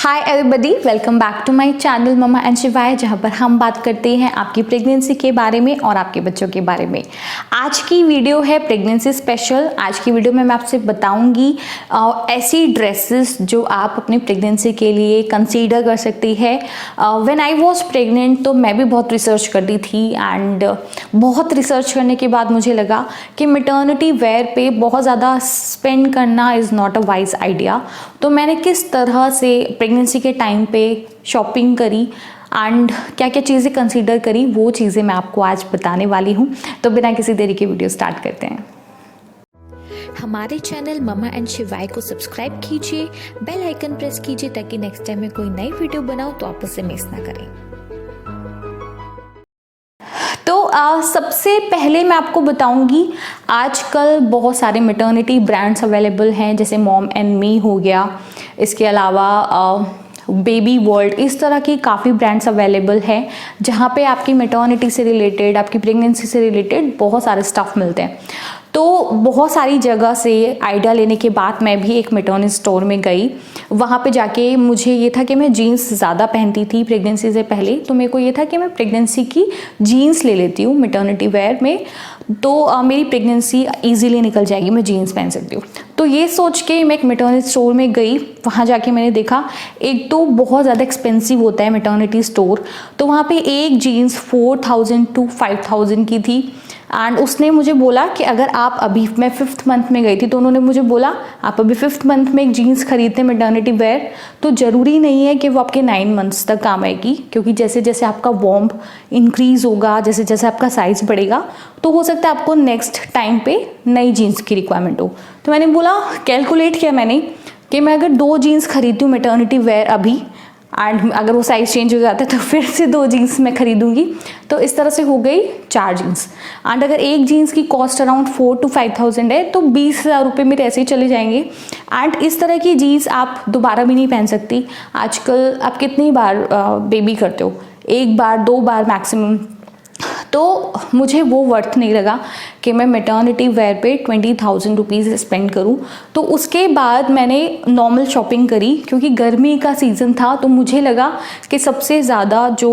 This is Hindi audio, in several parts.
Hi everybody, welcome back to my channel mama and Shivay, जहाँ पर हम बात करते हैं आपकी प्रेगनेंसी के बारे में और आपके बच्चों के बारे में। आज की वीडियो है प्रेगनेंसी स्पेशल। आज की वीडियो में मैं आपसे बताऊंगी ऐसी ड्रेसेस जो आप अपनी प्रेगनेंसी के लिए कंसीडर कर सकती है। व्हेन आई वाज प्रेग्नेंट तो मैं भी बहुत रिसर्च कर दी थी एंड बहुत रिसर्च करने के बाद मुझे लगा कि मैटरनिटी वेयर पे बहुत ज़्यादा स्पेंड करना is not a wise idea. तो मैंने किस तरह से प्रेगनेंसी के टाइम पे शॉपिंग करी एंड क्या क्या चीज़ें कंसीडर करी, वो चीज़ें मैं आपको आज बताने वाली हूँ। तो बिना किसी देरी के वीडियो स्टार्ट करते हैं। हमारे चैनल ममा एंड शिवाय को सब्सक्राइब कीजिए, बेल आइकन प्रेस कीजिए ताकि नेक्स्ट टाइम मैं कोई नई वीडियो बनाऊं तो आप उसे मिस ना करें। तो सबसे पहले मैं आपको बताऊंगी, आजकल बहुत सारे मैटरनिटी ब्रांड्स अवेलेबल हैं, जैसे मॉम एंड मी हो गया, इसके अलावा बेबी वर्ल्ड, इस तरह की काफ़ी ब्रांड्स अवेलेबल हैं जहाँ पे आपकी मैटरनिटी से रिलेटेड, आपकी प्रेगनेंसी से रिलेटेड बहुत सारे स्टफ़ मिलते हैं। तो बहुत सारी जगह से आइडिया लेने के बाद मैं भी एक मैटरनिटी स्टोर में गई। वहाँ पे जाके मुझे ये था कि मैं जीन्स ज़्यादा पहनती थी प्रेगनेंसी से पहले, तो मेरे को ये था कि मैं प्रेगनेंसी की जीन्स ले लेती हूँ मैटरनिटी वेयर में, तो मेरी प्रेगनेंसी ईजीली निकल जाएगी, मैं जीन्स पहन सकती हूँ। तो ये सोच के मैं एक मैटरनिटी स्टोर में गई। वहाँ जाके मैंने देखा, एक तो बहुत ज़्यादा एक्सपेंसिव होता है मैटरनिटी स्टोर, तो वहाँ पे एक जीन्स 4000 to 5000 की थी। एंड उसने मुझे बोला कि अगर आप अभी, मैं 5th मंथ में गई थी, तो उन्होंने मुझे बोला आप अभी 5th मंथ में एक जीन्स खरीदते हैं मैटरनिटी वेयर, तो ज़रूरी नहीं है कि वो आपके 9 मंथ्स तक काम आएगी, क्योंकि जैसे जैसे आपका वॉम्ब इंक्रीज़ होगा, जैसे जैसे आपका साइज़ बढ़ेगा, तो हो सकता है आपको नेक्स्ट टाइम पे नई जीन्स की रिक्वायरमेंट हो। तो मैंने बोला, कैलकुलेट किया मैंने कि मैं अगर 2 जीन्स खरीदती हूँ मैटरनिटी वेयर अभी, एंड अगर वो साइज़ चेंज हो जाता है तो फिर से 2 जीन्स मैं खरीदूंगी, तो इस तरह से हो गई 4 जीन्स। एंड अगर एक जीन्स की कॉस्ट अराउंड 4 to 5000 है, तो 20,000 रुपये मेरे ऐसे ही चले जाएंगे। एंड इस तरह की जीन्स आप दोबारा भी नहीं पहन सकती। आजकल आप कितनी बार बेबी करते हो, 1 बार 2 बार मैक्सिमम। तो मुझे वो वर्थ नहीं लगा कि मैं मैटरनिटी वेयर पे 20,000 रुपीज़ स्पेंड करूँ। तो उसके बाद मैंने नॉर्मल शॉपिंग करी, क्योंकि गर्मी का सीज़न था, तो मुझे लगा कि सबसे ज़्यादा जो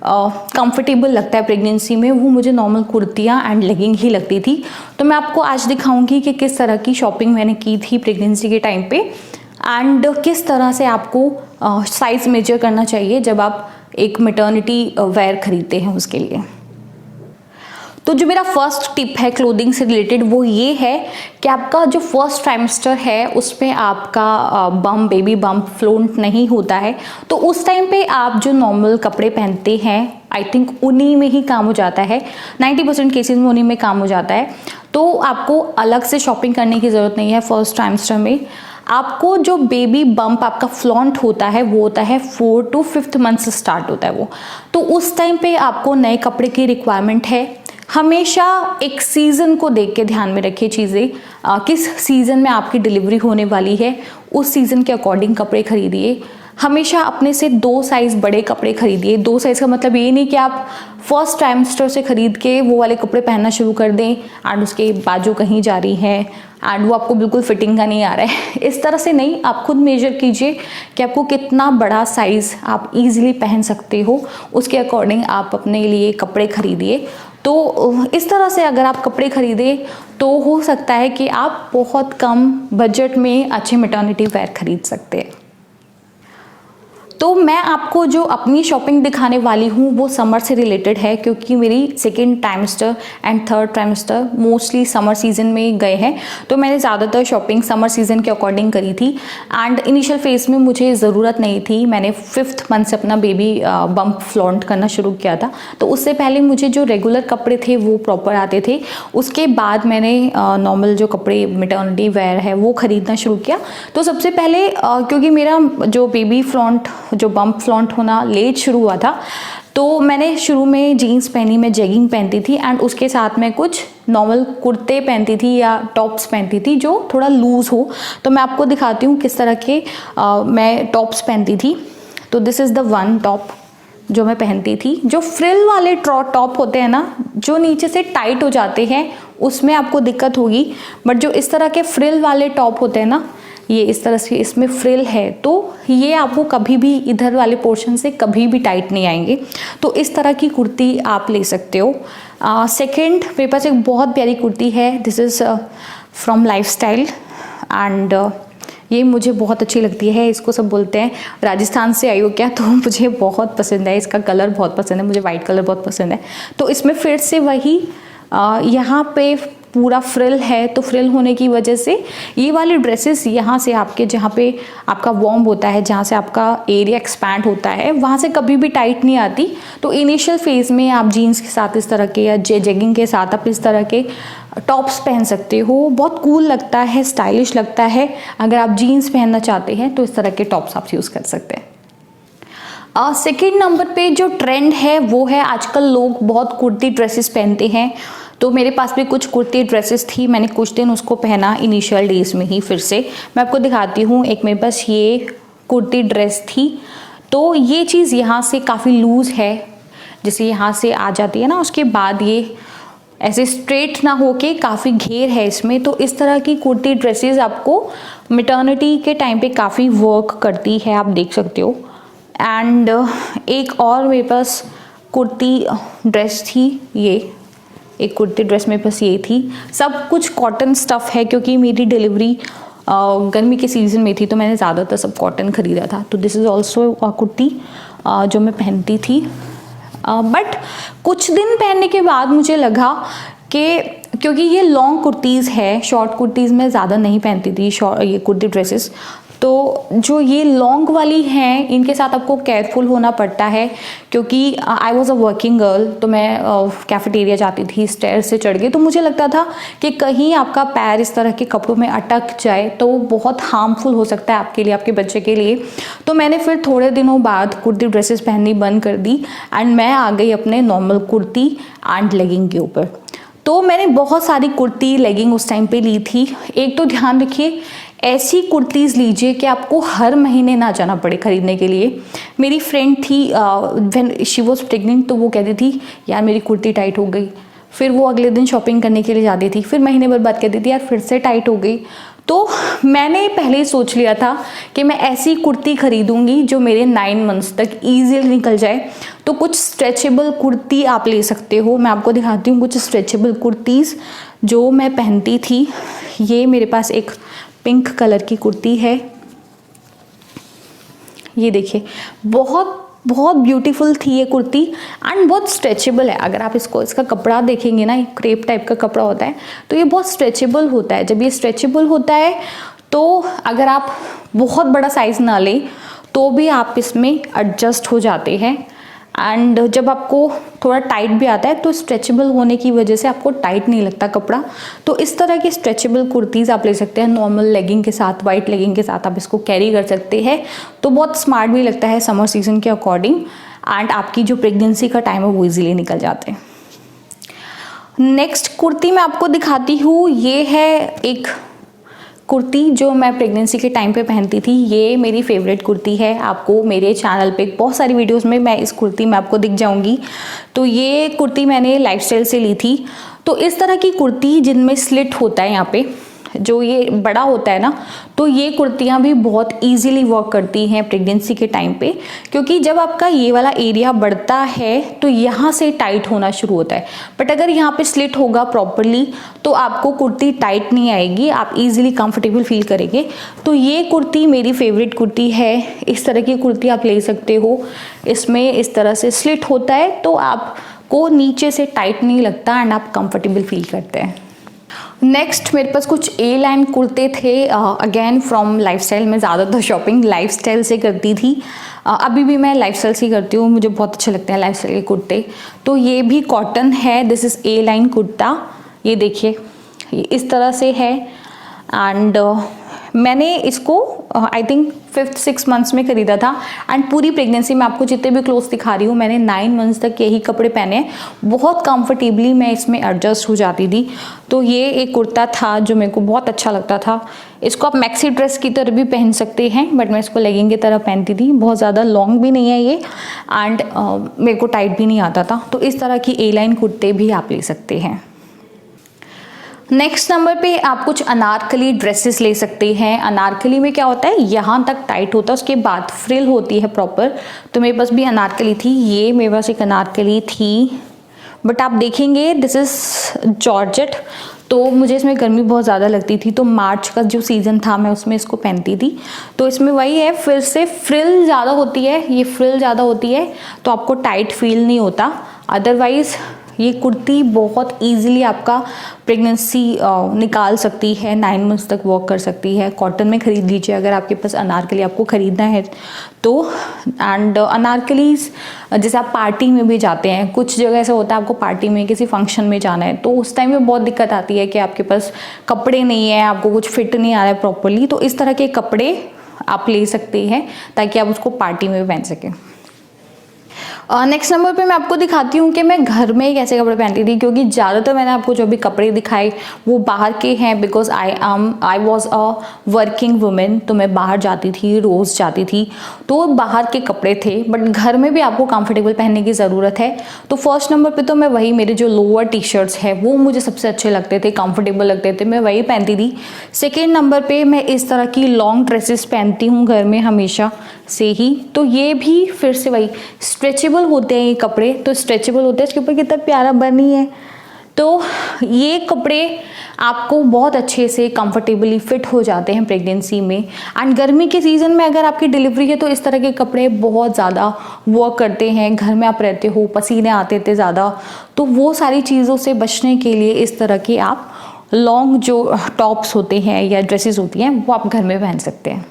कंफर्टेबल लगता है प्रेगनेंसी में, वो मुझे नॉर्मल कुर्तियाँ एंड लेगिंग ही लगती थी। तो मैं आपको आज दिखाऊंगी कि किस तरह की शॉपिंग मैंने की थी प्रेगनेंसी के टाइम पे, एंड किस तरह से आपको साइज़ मेजर करना चाहिए जब आप एक मैटरनिटी वेयर खरीदते हैं उसके लिए। तो जो मेरा फर्स्ट टिप है क्लोथिंग से रिलेटेड, वो ये है कि आपका जो फर्स्ट ट्राइमेस्टर है उसमें आपका बेबी बम्प फ्लोंट नहीं होता है, तो उस टाइम पे आप जो नॉर्मल कपड़े पहनते हैं, आई थिंक उन्हीं में ही काम हो जाता है। 90% केसेस में उन्हीं में काम हो जाता है। तो आपको अलग से शॉपिंग करने की ज़रूरत नहीं है फर्स्ट ट्राइमेस्टर में। आपको जो बेबी बम्प आपका फ्लॉन्ट होता है वो होता है 4 to 5th मंथ से स्टार्ट होता है वो। तो उस टाइम पे आपको नए कपड़े की रिक्वायरमेंट है। हमेशा एक सीज़न को देख के ध्यान में रखिए चीज़ें, किस सीज़न में आपकी डिलीवरी होने वाली है, उस सीज़न के अकॉर्डिंग कपड़े खरीदिए। हमेशा अपने से 2 साइज़ बड़े कपड़े खरीदिए। 2 साइज़ का मतलब ये नहीं कि आप फर्स्ट ट्राइमेस्टर से खरीद के वो वाले कपड़े पहनना शुरू कर दें एंड उसके बाजू कहीं जा रही हैं एंड वो आपको बिल्कुल फिटिंग का नहीं आ रहा है। इस तरह से नहीं, आप खुद मेजर कीजिए कि आपको कितना बड़ा साइज़ आप ईजिली पहन सकते हो, उसके अकॉर्डिंग आप अपने लिए कपड़े खरीदिए। तो इस तरह से अगर आप कपड़े खरीदें तो हो सकता है कि आप बहुत कम बजट में अच्छे मैटरनिटी वेयर खरीद सकते हैं। तो मैं आपको जो अपनी शॉपिंग दिखाने वाली हूँ वो समर से रिलेटेड है, क्योंकि मेरी 2nd trimester and 3rd trimester mostly summer season में गए हैं। तो मैंने ज़्यादातर शॉपिंग समर सीज़न के अकॉर्डिंग करी थी एंड इनिशियल फेज़ में मुझे ज़रूरत नहीं थी। मैंने 5th मंथ से अपना बेबी बम्प फ्लॉन्ट करना शुरू किया था, तो उससे पहले मुझे जो रेगुलर कपड़े थे वो प्रॉपर आते थे। उसके बाद मैंने नॉर्मल जो कपड़े मैटरनिटी वेयर है वो ख़रीदना शुरू किया। तो सबसे पहले क्योंकि मेरा जो बेबी फ्लॉन्ट, जो बम्प फ्लॉन्ट होना लेट शुरू हुआ था, तो मैंने शुरू में जीन्स पहनी, मैं जेगिंग पहनती थी एंड उसके साथ में कुछ नॉर्मल कुर्ते पहनती थी या टॉप्स पहनती थी जो थोड़ा लूज़ हो। तो मैं आपको दिखाती हूँ किस तरह के मैं टॉप्स पहनती थी। तो this is the one top जो मैं पहनती थी। जो फ्रिल वाले टॉप होते हैं ना, जो नीचे से टाइट हो जाते हैं, उसमें आपको दिक्कत होगी, बट जो इस तरह के फ्रिल वाले टॉप होते हैं ना, ये इस तरह से इसमें फ्रिल है, तो ये आपको कभी भी इधर वाले पोर्शन से कभी भी टाइट नहीं आएंगे। तो इस तरह की कुर्ती आप ले सकते हो। सेकंड मेरे पास एक बहुत प्यारी कुर्ती है, this is from lifestyle and ये मुझे बहुत अच्छी लगती है। इसको सब बोलते हैं राजस्थान से आई हो क्या, तो मुझे बहुत पसंद है, इसका कलर बहुत पसंद है, मुझे वाइट कलर बहुत पसंद है। तो इसमें फिर से वही यहाँ पे पूरा फ्रिल है, तो फ्रिल होने की वजह से ये वाली ड्रेसेस यहाँ से आपके जहाँ पे आपका वॉर्म होता है, जहाँ से आपका एरिया एक्सपैंड होता है, वहाँ से कभी भी टाइट नहीं आती। तो इनिशियल फेज़ में आप जीन्स के साथ इस तरह के या जेगिंग के साथ आप इस तरह के टॉप्स पहन सकते हो, बहुत कूल लगता है, स्टाइलिश लगता है। अगर आप जीन्स पहनना चाहते हैं तो इस तरह के टॉप्स आप यूज़ कर सकते हैं। सेकेंड नंबर पे जो ट्रेंड है वो है, आजकल लोग बहुत कुर्ती ड्रेसेस पहनते हैं। तो मेरे पास भी कुछ कुर्ती ड्रेसेस थी, मैंने कुछ दिन उसको पहना इनिशियल डेज में ही। फिर से मैं आपको दिखाती हूँ, एक मेरे पास ये कुर्ती ड्रेस थी। तो ये चीज़ यहाँ से काफ़ी लूज़ है, जैसे यहाँ से आ जाती है ना, उसके बाद ये ऐसे स्ट्रेट ना होके काफ़ी घेर है इसमें। तो इस तरह की कुर्ती ड्रेसेस आपको मैटरनिटी के टाइम पे काफ़ी वर्क करती है, आप देख सकते हो। एंड एक और मेरे पास कुर्ती ड्रेस थी, ये एक कुर्ती ड्रेस मेरे पास ये थी। सब कुछ कॉटन स्टफ़ है क्योंकि मेरी डिलीवरी गर्मी के सीज़न में थी, तो मैंने ज़्यादातर सब कॉटन ख़रीदा था। तो दिस इज़ ऑल्सो कुर्ती जो मैं पहनती थी। बट कुछ दिन पहनने के बाद मुझे लगा कि क्योंकि ये लॉन्ग कुर्तीज़ है, शॉर्ट कुर्तीज़ मैं ज़्यादा नहीं पहनती थी, ये कुर्ती ड्रेसेस। तो जो ये लॉन्ग वाली हैं इनके साथ आपको केयरफुल होना पड़ता है, क्योंकि I was a working girl. तो मैं कैफेटेरिया जाती थी, स्टेयर से चढ़ के, तो मुझे लगता था कि कहीं आपका पैर इस तरह के कपड़ों में अटक जाए तो बहुत हार्मफुल हो सकता है आपके लिए, आपके बच्चे के लिए। तो मैंने फिर थोड़े दिनों बाद कुर्ती ड्रेसेस पहननी बंद कर दी एंड मैं आ गई अपने नॉर्मल कुर्ती एंड लेगिंग के ऊपर। तो मैंने बहुत सारी कुर्ती लेगिंग उस टाइम पे ली थी। एक तो ध्यान रखिए, ऐसी कुर्तीज़ लीजिए कि आपको हर महीने ना जाना पड़े खरीदने के लिए। मेरी फ्रेंड थी, व्हेन शी वॉज प्रेग्नेंट, तो वो कहती थी यार मेरी कुर्ती टाइट हो गई। फिर वो अगले दिन शॉपिंग करने के लिए जाती थी, फिर महीने भर बाद कहती थी यार फिर से टाइट हो गई। तो मैंने पहले ही सोच लिया था कि मैं ऐसी कुर्ती खरीदूंगी जो मेरे 9 मंथ्स तक ईजिली निकल जाए। तो कुछ स्ट्रेचेबल कुर्ती आप ले सकते हो। मैं आपको दिखाती हूँ कुछ स्ट्रेचेबल कुर्तीज़ जो मैं पहनती थी। ये मेरे पास एक पिंक कलर की कुर्ती है, ये देखिए, बहुत बहुत ब्यूटीफुल थी ये कुर्ती एंड बहुत स्ट्रेचेबल है। अगर आप इसका कपड़ा देखेंगे ना, क्रेप टाइप का कपड़ा होता है, तो ये बहुत स्ट्रेचेबल होता है। जब ये स्ट्रेचेबल होता है तो अगर आप बहुत बड़ा साइज़ ना लें तो भी आप इसमें एडजस्ट हो जाते हैं। एंड जब आपको थोड़ा टाइट भी आता है तो स्ट्रेचेबल होने की वजह से आपको टाइट नहीं लगता कपड़ा। तो इस तरह की स्ट्रेचेबल कुर्तीज़ आप ले सकते हैं। नॉर्मल लेगिंग के साथ, वाइट लेगिंग के साथ आप इसको कैरी कर सकते हैं, तो बहुत स्मार्ट भी लगता है समर सीजन के अकॉर्डिंग। एंड आपकी जो प्रेगनेंसी का टाइम है वो ईजिली निकल जाते हैं। नेक्स्ट कुर्ती मैं आपको दिखाती हूँ, ये है एक कुर्ती जो मैं प्रेगनेंसी के टाइम पे पहनती थी। ये मेरी फेवरेट कुर्ती है। आपको मेरे चैनल पे बहुत सारी वीडियोस में मैं इस कुर्ती में आपको दिख जाऊंगी। तो ये कुर्ती मैंने लाइफस्टाइल से ली थी। तो इस तरह की कुर्ती जिनमें स्लिट होता है, यहाँ पे जो ये बड़ा होता है ना, तो ये कुर्तियाँ भी बहुत इजीली वर्क करती हैं प्रेगनेंसी के टाइम पे, क्योंकि जब आपका ये वाला एरिया बढ़ता है तो यहाँ से टाइट होना शुरू होता है। बट अगर यहाँ पे स्लिट होगा प्रॉपरली तो आपको कुर्ती टाइट नहीं आएगी, आप इजीली कंफर्टेबल फील करेंगे। तो ये कुर्ती मेरी फेवरेट कुर्ती है। इस तरह की कुर्ती आप ले सकते हो। इसमें इस तरह से स्लिट होता है तो आपको नीचे से टाइट नहीं लगता एंड आप कंफर्टेबल फील करते हैं। नेक्स्ट मेरे पास कुछ ए लाइन कुर्ते थे, अगेन फ्रॉम लाइफस्टाइल। मैं ज़्यादातर शॉपिंग लाइफस्टाइल से करती थी, अभी भी मैं लाइफस्टाइल से करती हूँ। मुझे बहुत अच्छे लगते हैं लाइफस्टाइल के कुर्ते। तो ये भी कॉटन है, this is a line kurta. ये देखिए, ये इस तरह से है। एंड मैंने इसको आई थिंक 5-6 मंथ्स में खरीदा था एंड पूरी प्रेगनेंसी में आपको जितने भी क्लोथ्स दिखा रही हूँ मैंने 9 मंथ्स तक यही कपड़े पहने हैं। बहुत कंफर्टेबली मैं इसमें एडजस्ट हो जाती थी। तो ये एक कुर्ता था जो मेरे को बहुत अच्छा लगता था। इसको आप मैक्सी ड्रेस की तरह भी पहन सकते हैं, बट मैं इसको लेगिंग की तरह पहनती थी। बहुत ज़्यादा लॉन्ग भी नहीं है ये एंड मेरे को टाइट भी नहीं आता था। तो इस तरह की ए लाइन कुर्ते भी आप ले सकते हैं। नेक्स्ट नंबर पे आप कुछ अनारकली ड्रेसेस ले सकते हैं। अनारकली में क्या होता है, यहाँ तक टाइट होता है, उसके बाद फ्रिल होती है प्रॉपर। तो मेरे पास भी अनारकली थी, ये मेरे पास एक अनारकली थी, बट आप देखेंगे दिस इज़ जॉर्जेट। तो मुझे इसमें गर्मी बहुत ज़्यादा लगती थी, तो मार्च का जो सीज़न था मैं उसमें इसको पहनती थी। तो इसमें वही है, फिर से फ्रिल ज़्यादा होती है, ये फ्रिल ज़्यादा होती है तो आपको टाइट फील नहीं होता। अदरवाइज़ ये कुर्ती बहुत इजीली आपका प्रेगनेंसी निकाल सकती है, 9 मंथ्स तक वर्क कर सकती है। कॉटन में ख़रीद लीजिए अगर आपके पास अनारकली आपको ख़रीदना है तो। एंड अनारकलीज जैसे आप पार्टी में भी जाते हैं, कुछ जगह ऐसा होता है आपको पार्टी में किसी फंक्शन में जाना है, तो उस टाइम में बहुत दिक्कत आती है कि आपके पास कपड़े नहीं है, आपको कुछ फिट नहीं आ रहा है प्रॉपरली, तो इस तरह के कपड़े आप ले सकते हैं ताकि आप उसको पार्टी में पहन सकें। नेक्स्ट नंबर पे मैं आपको दिखाती हूँ कि मैं घर में कैसे कपड़े पहनती थी, क्योंकि ज़्यादातर मैंने आपको जो भी कपड़े दिखाए वो बाहर के हैं, because I was a working women. तो मैं बाहर जाती थी, रोज़ जाती थी, तो बाहर के कपड़े थे। बट घर में भी आपको कंफर्टेबल पहनने की ज़रूरत है। तो फर्स्ट नंबर पे तो मैं वही, मेरे जो लोअर टी शर्ट्स है वो मुझे सबसे अच्छे लगते थे, कंफर्टेबल लगते थे, मैं वही पहनती थी। सेकेंड नंबर पर मैं इस तरह की लॉन्ग ड्रेसेस पहनती हूँ घर में हमेशा से ही। तो ये भी फिर से वही स्ट्रेचेबल होते हैं, ये कपड़े तो स्ट्रेचेबल होते हैं। इसके ऊपर कितना प्यारा बनी है। तो ये कपड़े आपको बहुत अच्छे से कंफर्टेबली फिट हो जाते हैं प्रेगनेंसी में। एंड गर्मी के सीज़न में अगर आपकी डिलीवरी है तो इस तरह के कपड़े बहुत ज़्यादा वर्क करते हैं। घर में आप रहते हो, पसीने आते थे ज़्यादा, तो वो सारी चीज़ों से बचने के लिए इस तरह के आप लॉन्ग जो टॉप्स होते हैं या ड्रेसेस होती हैं वो आप घर में पहन सकते हैं।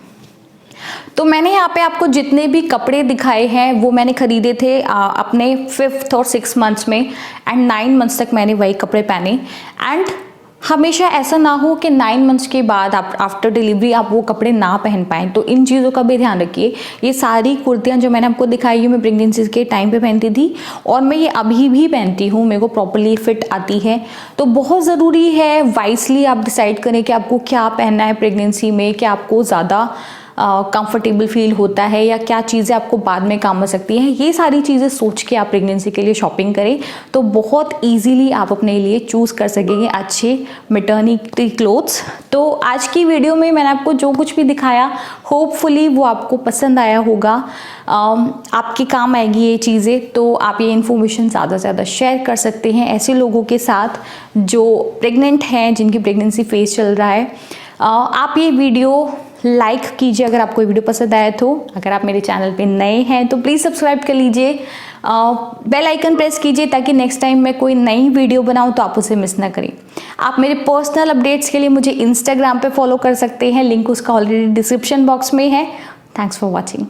तो मैंने यहाँ पे आपको जितने भी कपड़े दिखाए हैं वो मैंने खरीदे थे अपने 5th और 6 मंथ्स में, एंड 9 मंथ्स तक मैंने वही कपड़े पहने। एंड हमेशा ऐसा ना हो कि 9 मंथ्स के बाद आप आफ्टर डिलीवरी आप वो कपड़े ना पहन पाएँ, तो इन चीज़ों का भी ध्यान रखिए। ये सारी कुर्तियाँ जो मैंने आपको दिखाई है मैं प्रेगनेंसी के टाइम पे पहनती थी और मैं ये अभी भी पहनती हूँ, मेरे को प्रॉपरली फिट आती है। तो बहुत ज़रूरी है वाइसली आप डिसाइड करें कि आपको क्या पहनना है प्रेगनेंसी में, कि आपको ज़्यादा कंफर्टेबल फील होता है या क्या चीज़ें आपको बाद में काम आ सकती हैं। ये सारी चीज़ें सोच के आप प्रेगनेंसी के लिए शॉपिंग करें तो बहुत इजीली आप अपने लिए चूज़ कर सकेंगे अच्छे मैटरनिटी क्लोथ्स। तो आज की वीडियो में मैंने आपको जो कुछ भी दिखाया होपफुली वो आपको पसंद आया होगा, आपके काम आएगी ये चीज़ें। तो आप ये इन्फॉर्मेशन ज़्यादा से ज़्यादा शेयर कर सकते हैं ऐसे लोगों के साथ जो प्रेग्नेंट हैं, जिनकी प्रेगनेंसी फेज चल रहा है। आप ये वीडियो लाइक कीजिए अगर आपको ये वीडियो पसंद आया तो। अगर आप मेरे चैनल पे नए हैं तो प्लीज़ सब्सक्राइब कर लीजिए, बेल आइकन प्रेस कीजिए ताकि नेक्स्ट टाइम मैं कोई नई वीडियो बनाऊं तो आप उसे मिस ना करें। आप मेरे पर्सनल अपडेट्स के लिए मुझे इंस्टाग्राम पे फॉलो कर सकते हैं, लिंक उसका ऑलरेडी डिस्क्रिप्शन बॉक्स में है। Thanks for watching.